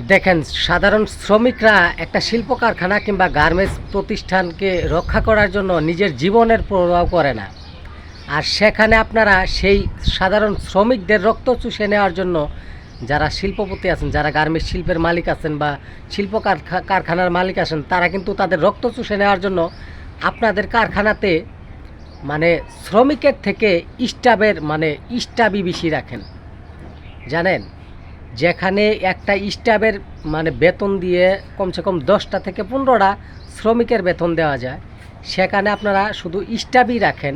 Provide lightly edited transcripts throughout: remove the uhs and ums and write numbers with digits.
দেখেন, সাধারণ শ্রমিকরা একটা শিল্প কারখানা কিংবা গার্মেন্টস প্রতিষ্ঠানকে রক্ষা করার জন্য নিজের জীবনের পরোয়া করে না। আর সেখানে আপনারা সেই সাধারণ শ্রমিকদের রক্ত চুষে নেওয়ার জন্য যারা শিল্পপতি আছেন, যারা গার্মেন্টস শিল্পের মালিক আছেন বা শিল্প কারখানার মালিক আছেন, তারা কিন্তু তাদের রক্ত চুষে নেওয়ার জন্য আপনাদের কারখানাতে মানে শ্রমিকের থেকে স্টাফই বেশি রাখেন। জানেন, যেখানে একটা স্টাফের বেতন দিয়ে কমসে কম 10টা থেকে 15টা শ্রমিকের বেতন দেওয়া যায়, সেখানে আপনারা শুধু স্টাফই রাখেন।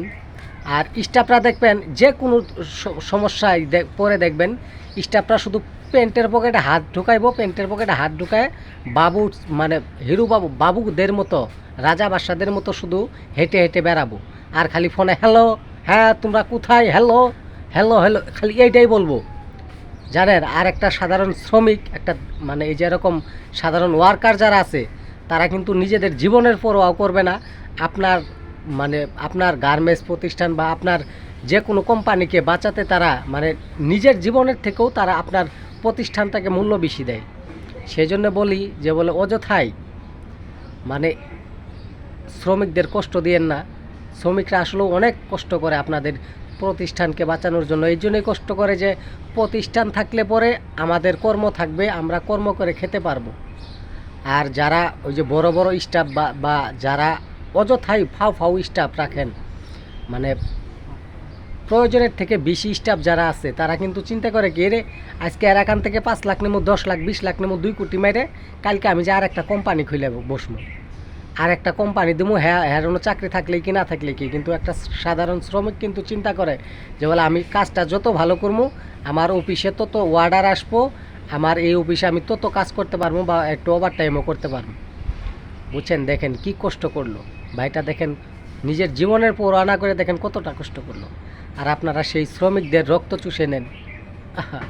আর স্টাফরা দেখবেন যে কোনো সমস্যায় পরে দেখবেন স্টাফরা শুধু প্যান্টের পকেটে হাত ঢুকায় বাবু হিরু বাবুদের মতো, রাজা বাদশাদের মতো শুধু হেঁটে হেঁটে বেড়াবো আর খালি ফোনে হ্যালো, হ্যাঁ তোমরা কোথায়, হ্যালো হ্যালো হ্যালো, খালি এইটাই বলবো। জানেন, আর একটা সাধারণ শ্রমিক, একটা এই যে এরকম সাধারণ ওয়ার্কার যারা আছে, তারা কিন্তু নিজেদের জীবনের পরোয়াও করবে না। আপনার আপনার গার্মেন্টস প্রতিষ্ঠান বা আপনার যে কোনো কোম্পানিকে বাঁচাতে তারা নিজের জীবনের থেকেও তারা আপনার প্রতিষ্ঠানটাকে মূল্য বেশি দেয়। সেই জন্য বলি যে বলে অযথাই শ্রমিকদের কষ্ট দিয়েন না। শ্রমিকরা আসলেও অনেক কষ্ট করে আপনাদের প্রতিষ্ঠানকে বাঁচানোর জন্য। এই জন্যই কষ্ট করে যে প্রতিষ্ঠান থাকলে পরে আমাদের কর্ম থাকবে, আমরা কর্ম করে খেতে পারবো। আর যারা ওই যে বড় বড় স্টাফ বা যারা অযথাই ফাউ স্টাফ রাখেন, প্রয়োজনের থেকে বেশি স্টাফ যারা আছে, তারা কিন্তু চিন্তা করে কি রে, আজকে এর এখান থেকে 5 লাখ নেবো, 10 লাখ 20 লাখ নেবো, 2 কোটি মেরে কালকে আমি যে আর একটা কোম্পানি খুলে বসবো, আর একটা কোম্পানি দেবো, হ্যাঁ কোনো চাকরি থাকলেই কি না থাকলে কি। কিন্তু একটা সাধারণ শ্রমিক কিন্তু চিন্তা করে যে বলে আমি কাজটা যত ভালো করবো, আমার অফিসে তত অর্ডার আসবো, আমার এই অফিসে আমি তত কাজ করতে পারবো বা একটু ওভার টাইমও করতে পারবো। বুঝছেন, দেখেন কি কষ্ট করলো ভাইটা, দেখেন নিজের জীবনের পরোয়া না করে দেখেন কতটা কষ্ট করলো। আর আপনারা সেই শ্রমিকদের রক্ত চুষে নেন। আহা,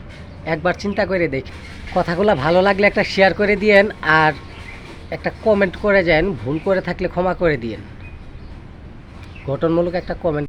একবার চিন্তা করে দেখি। কথাগুলো ভালো লাগলে একটা শেয়ার করে দিয়েন আর একটা কমেন্ট করে যান, ভুল করে থাকলে ক্ষমা করে দিয়েন, গঠনমূলক একটা কমেন্ট।